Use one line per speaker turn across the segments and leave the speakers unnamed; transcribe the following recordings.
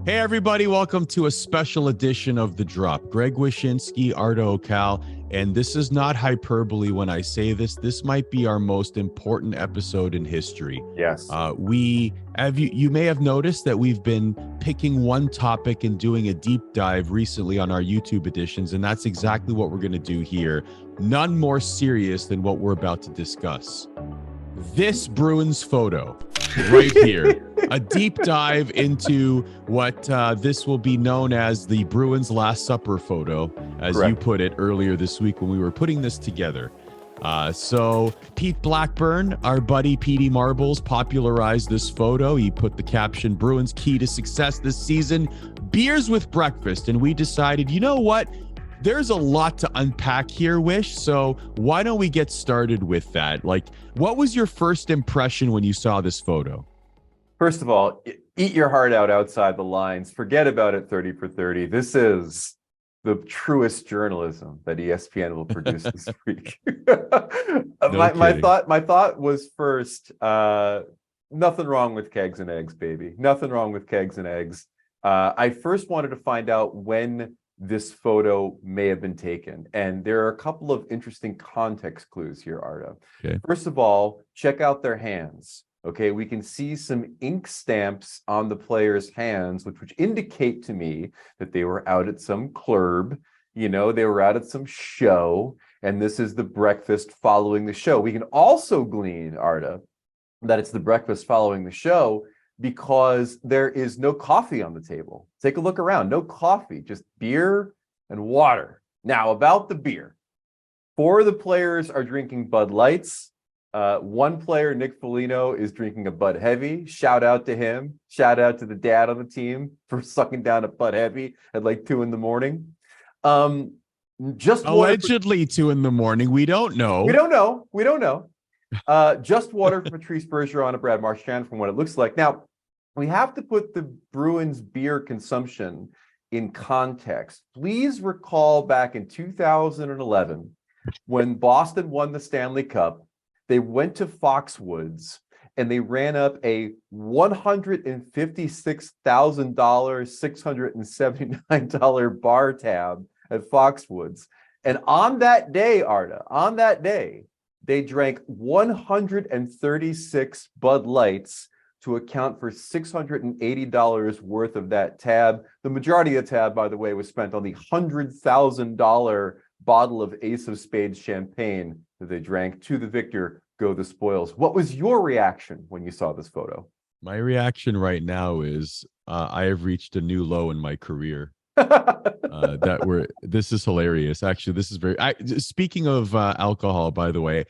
Hey, everybody, welcome to a special edition of The Drop. Greg Wyshynski, Ardo Okal, and this is not hyperbole when I say this. This might be our most important episode in history.
Yes.
You may have noticed that we've been picking one topic and doing a deep dive recently on our YouTube editions, and that's exactly what we're going to do here. None more serious than what we're about to discuss. This Bruins photo right here. A deep dive into what this will be known as the Bruins Last Supper photo, as
Correct.
you put it earlier this week when we were putting this together. So Pete Blackburn, our buddy Petey Marbles, popularized this photo. He put the caption, "Bruins key to success this season, beers with breakfast." And we decided, you know what? There's a lot to unpack here, Wish. So why don't we get started with that? Like, what was your first impression when you saw this photo?
First of all, eat your heart out outside the lines. Forget about it 30 for 30. This is the truest journalism that ESPN will produce this week. My thought was first, nothing wrong with kegs and eggs, baby. Nothing wrong with kegs and eggs. I first wanted to find out when this photo may have been taken. And there are a couple of interesting context clues here, Arda.
Okay.
First of all, check out their hands. Okay, we can see some ink stamps on the players' hands, which indicate to me that they were out at some club, they were out at some show, and this is the breakfast following the show. We can also glean, Arda, that it's the breakfast following the show because there is no coffee on the table. Take a look around, no coffee, just beer and water. Now, about the beer. 4 of the players are drinking Bud Lights. One player, Nick Foligno, is drinking a Bud Heavy. Shout out to him. Shout out to the dad on the team for sucking down a Bud Heavy at like 2 a.m. Just
allegedly 2 a.m. We don't know.
We don't know. Just water for Patrice Bergeron and Brad Marchand from what it looks like. Now, we have to put the Bruins beer consumption in context. Please recall back in 2011 when Boston won the Stanley Cup. They went to Foxwoods and they ran up a $156,000, $679 bar tab at Foxwoods. And on that day, Arda, they drank 136 Bud Lights to account for $680 worth of that tab. The majority of the tab, by the way, was spent on the $100,000 bottle of Ace of Spades champagne that they drank. To the victor go the spoils. What was your reaction when you saw this photo?
My reaction right now is I have reached a new low in my career. This is hilarious. Actually, this is speaking of alcohol, by the way,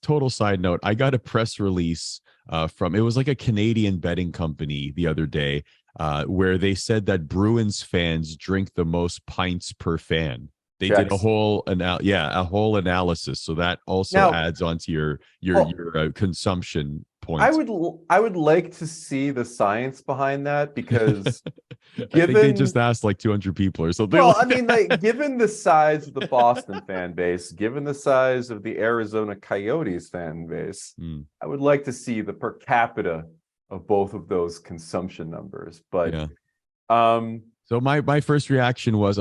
total side note, I got a press release from, it was like a Canadian betting company the other day, where they said that Bruins fans drink the most pints per fan. They did a whole analysis, so that also adds on to your consumption points.
I would like to see the science behind that, because
I think they just asked like 200 people or something.
Well, I mean, given the size of the Boston fan base, given the size of the Arizona Coyotes fan base, I would like to see the per capita of both of those consumption numbers. But
so my first reaction was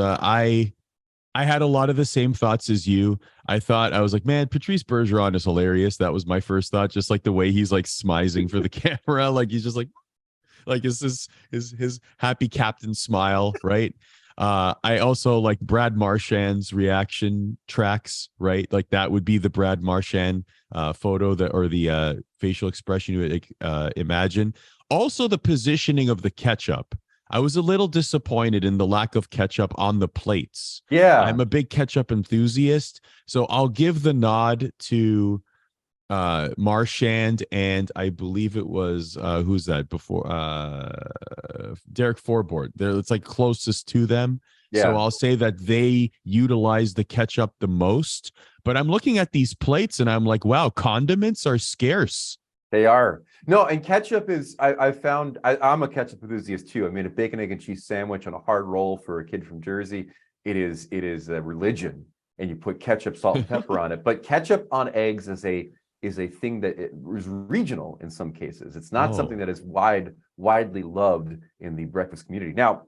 I had a lot of the same thoughts as you. I was like, man, Patrice Bergeron is hilarious. That was my first thought. Just like the way he's like smizing for the camera. Like he's just like is his happy captain smile. Right. I also like Brad Marchand's reaction tracks, right? Like that would be the Brad Marchand photo or the facial expression you would imagine. Also the positioning of the ketchup. I was a little disappointed in the lack of ketchup on the plates.
Yeah.
I'm a big ketchup enthusiast, so I'll give the nod to Marchand, and I believe it was who's that before Derek Forbort. It's like closest to them. Yeah. So I'll say that they utilize the ketchup the most. But I'm looking at these plates and I'm like, wow, condiments are scarce.
They are. No, and ketchup is, I'm a ketchup enthusiast too. I mean, a bacon, egg, and cheese sandwich on a hard roll for a kid from Jersey, it is a religion. And you put ketchup, salt, and pepper on it. But ketchup on eggs is a is a thing that is regional in some cases. It's not something
Oh,
that is widely loved in the breakfast community. Now,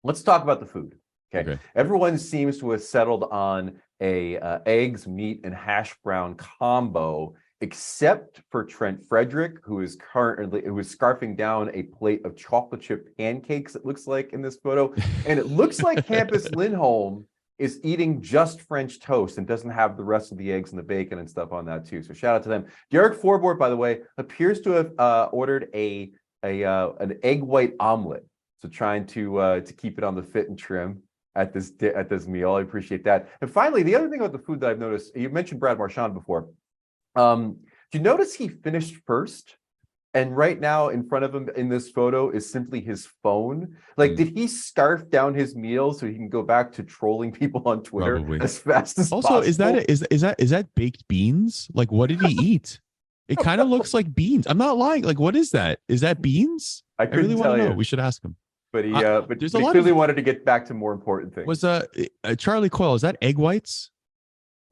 let's talk about the food. Okay.
okay.
Everyone seems to have settled on a eggs, meat, and hash brown combo, except for Trent Frederick, who is scarfing down a plate of chocolate chip pancakes, it looks like in this photo. And it looks like Hampus Lindholm is eating just French toast and doesn't have the rest of the eggs and the bacon and stuff on that too. So shout out to them. Derek Forbort, by the way, appears to have ordered an egg white omelet. So trying to keep it on the fit and trim at this meal. I appreciate that. And finally, the other thing about the food that I've noticed, you mentioned Brad Marchand before. Do you notice he finished first? And right now in front of him in this photo is simply his phone. Like, did he scarf down his meal so he can go back to trolling people on Twitter
Probably.
as fast as
Also,
possible?
is that baked beans? Like, what did he eat? It kind of looks like beans. I'm not lying. Like, what is that? Is that beans?
I
I really
couldn't
want to
tell
know.
you,
We should ask him.
but he
There's a
he
lot
clearly
of
wanted to get back to more important
was
things.
Charlie Coyle. Is that egg whites?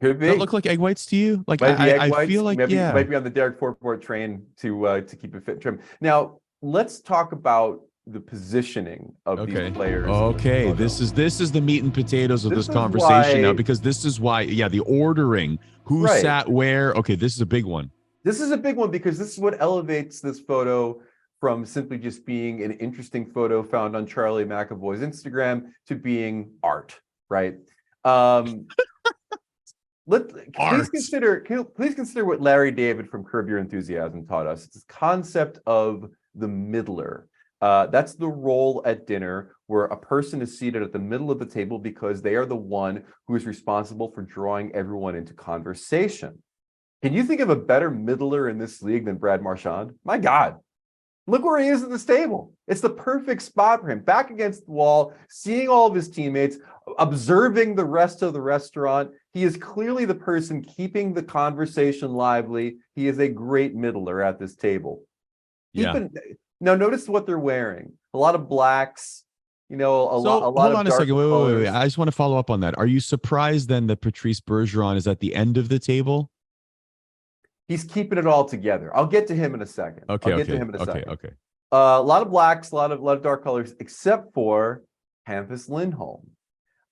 Could
Does that
be.
look like egg whites to you? Like
Might be egg
I
whites.
feel like
Maybe
yeah.
might be on the Derek Forbort train to keep it fit and trim. Now let's talk about the positioning of
Okay.
these players.
Okay. This is the meat and potatoes of
This
this
is
conversation now,
why,
because this is why, yeah, the ordering, who
right.
sat where. Okay, this is a big one.
This is a big one because this is what elevates this photo from simply just being an interesting photo found on Charlie McAvoy's Instagram to being art, right? Please consider what Larry David from Curb Your Enthusiasm taught us. It's this concept of the middler. That's the role at dinner where a person is seated at the middle of the table because they are the one who is responsible for drawing everyone into conversation. Can you think of a better middler in this league than Brad Marchand? My God. Look where he is at this table. It's the perfect spot for him, back against the wall, seeing all of his teammates, observing the rest of the restaurant. He is clearly the person keeping the conversation lively. He is a great middler at this table.
Yeah.
Now, notice what they're wearing. A lot of blacks, a lot
Hold
of
on a
dark
second. Wait.
colors.
I just want to follow up on that. Are you surprised then that Patrice Bergeron is at the end of the table?
He's keeping it all together. I'll get to him in a second.
Okay.
Okay. A lot of blacks, a lot of dark colors, except for Hampus Lindholm.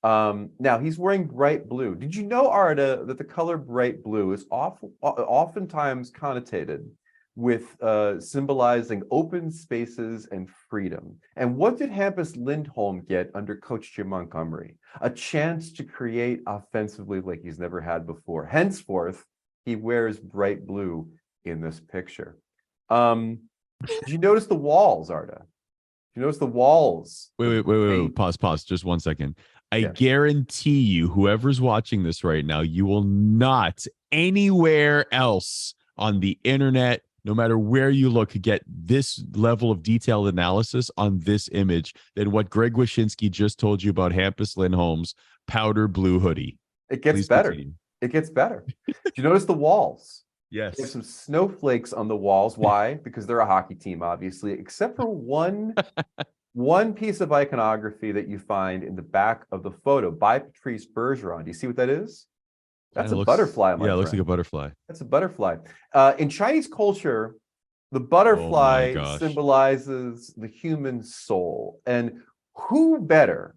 Now he's wearing bright blue. Did you know, Arda, that the color bright blue is oftentimes connotated with symbolizing open spaces and freedom? And what did Hampus Lindholm get under Coach Jim Montgomery? A chance to create offensively like he's never had before. Henceforth, he wears bright blue in this picture. Did you notice the walls, Arda? Did you notice the walls?
Wait. Pause. Just 1 second. I guarantee you, whoever's watching this right now, you will not anywhere else on the internet, no matter where you look, get this level of detailed analysis on this image than what Greg Wyshynski just told you about Hampus Lindholm's powder blue hoodie.
It gets
Please
better.
continue.
It gets better. Do you notice the walls?
Yes.
There's some snowflakes on the walls. Why? Because they're a hockey team, obviously, except for one piece of iconography that you find in the back of the photo by Patrice Bergeron. Do you see what that is? That's a butterfly, my friend.
Yeah, it looks like a butterfly.
That's a butterfly. In Chinese culture, the butterfly symbolizes the human soul. And who better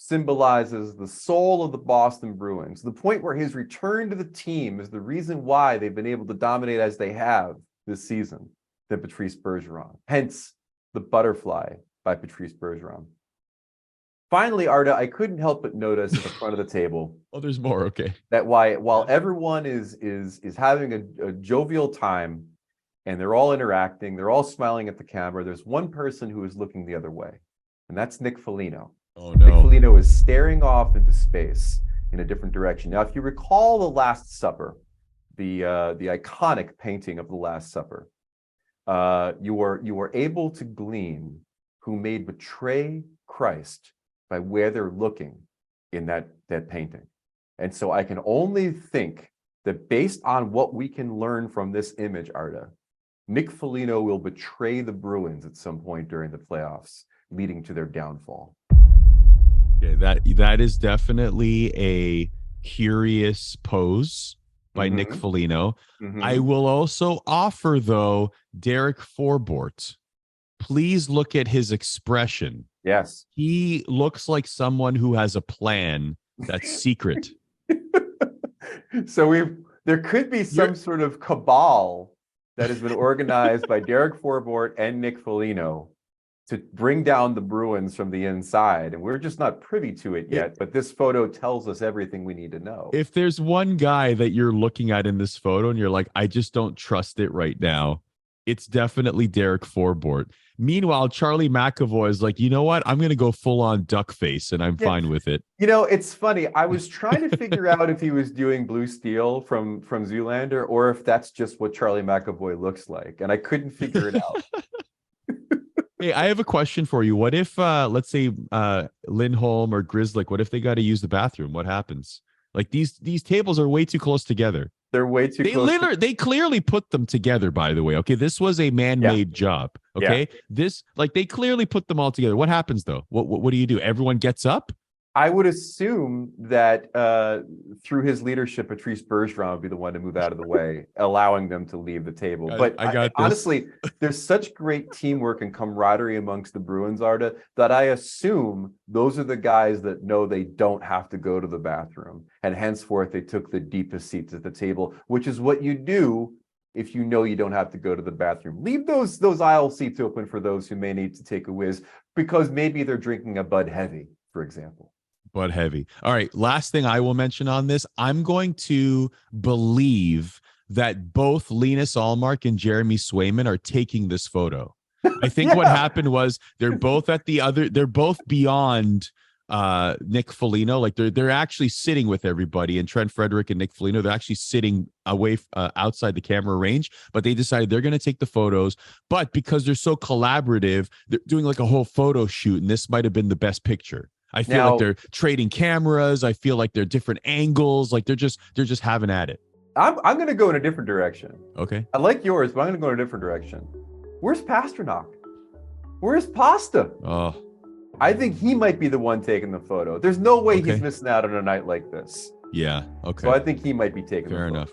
symbolizes the soul of the Boston Bruins, the point where his return to the team is the reason why they've been able to dominate as they have this season, than Patrice Bergeron. Hence, the butterfly by Patrice Bergeron. Finally, Arda, I couldn't help but notice at the front of the table.
Oh, there's more. Okay.
That while everyone is having a jovial time and they're all interacting, they're all smiling at the camera, there's one person who is looking the other way, and that's Nick Foligno.
Oh, no.
Nick Foligno is staring off into space in a different direction. Now, if you recall The Last Supper, the iconic painting of The Last Supper, you were able to glean who may betray Christ by where they're looking in that painting. And so I can only think that based on what we can learn from this image, Arda, Nick Foligno will betray the Bruins at some point during the playoffs, leading to their downfall.
Yeah, that is definitely a curious pose. by Nick
Mhm.
Foligno. I
Mhm.
will also offer, though, Derek Forbort. Please look at his expression.
Yes.
He looks like someone who has a plan that's secret.
So there could be
You're
some sort of cabal that has been organized by Derek Forbort and Nick Foligno to bring down the Bruins from the inside, and we're just not privy to it yet. But this photo tells us everything we need to know.
If there's one guy that you're looking at in this photo and you're like, I just don't trust it right now, it's definitely Derek Forbort. Meanwhile, Charlie McAvoy is like, you know what? I'm going to go full on duck face and I'm
Yeah.
fine with it.
You know, it's funny. I was trying to figure out if he was doing Blue Steel from Zoolander or if that's just what Charlie McAvoy looks like, and I couldn't figure it out.
Hey, I have a question for you. What if, let's say, Lindholm or Grizzlick, what if they got to use the bathroom? What happens? Like these tables are way too close together.
They're way too close.
They clearly put them together, by the way. Okay, this was a man-made job. Okay, this like they clearly put them all together. What happens though? What do you do? Everyone gets up?
I would assume that through his leadership, Patrice Bergeron would be the one to move out of the way, allowing them to leave the table. But honestly, there's such great teamwork and camaraderie amongst the Bruins, Arda, that I assume those are the guys that know they don't have to go to the bathroom. And henceforth, they took the deepest seats at the table, which is what you do if you know you don't have to go to the bathroom. Leave those aisle seats open for those who may need to take a whiz, because maybe they're drinking a Bud Heavy, for example.
But heavy. All right. Last thing I will mention on this, I'm going to believe that both Linus Allmark and Jeremy Swayman are taking this photo. I think what happened was they're both beyond Nick Foligno. Like they're actually sitting with everybody, and Trent Frederick and Nick Foligno, they're actually sitting away outside the camera range, but they decided they're going to take the photos. But because they're so collaborative, they're doing like a whole photo shoot, and this might have been the best picture. I feel like they're trading cameras. I feel like they're different angles. Like they're just having at it.
I'm going to go in a different direction.
Okay.
I like yours, but I'm going to go in a different direction. Where's Pasternak? Where's Pasta?
Oh,
I think he might be the one taking the photo. There's no way he's missing out on a night like this.
Yeah. Okay.
So I think he might be taking the photo.
Fair enough.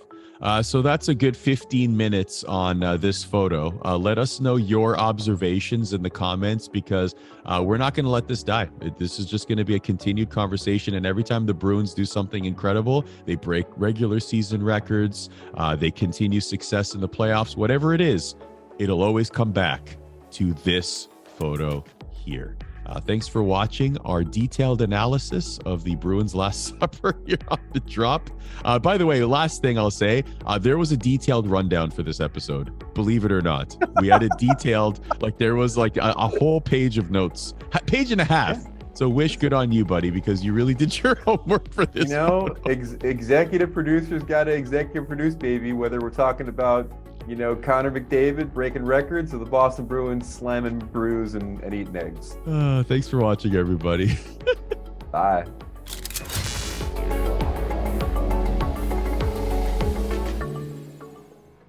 So that's a good 15 minutes on this photo. Let us know your observations in the comments, because we're not going to let this die. This is just going to be a continued conversation. And every time the Bruins do something incredible, they break regular season records, they continue success in the playoffs, whatever it is, it'll always come back to this photo here. Thanks for watching our detailed analysis of the Bruins Last Supper here on The Drop. By the way, last thing I'll say, there was a detailed rundown for this episode. Believe it or not. We had a detailed, like there was like a whole page of notes, page and a half. So Wish, good on you, buddy, because you really did your homework for this.
You know, executive producers got to executive produce, baby, whether we're talking about, you know, Connor McDavid breaking records or the Boston Bruins slamming brews and eating eggs.
Thanks for watching, everybody.
Bye.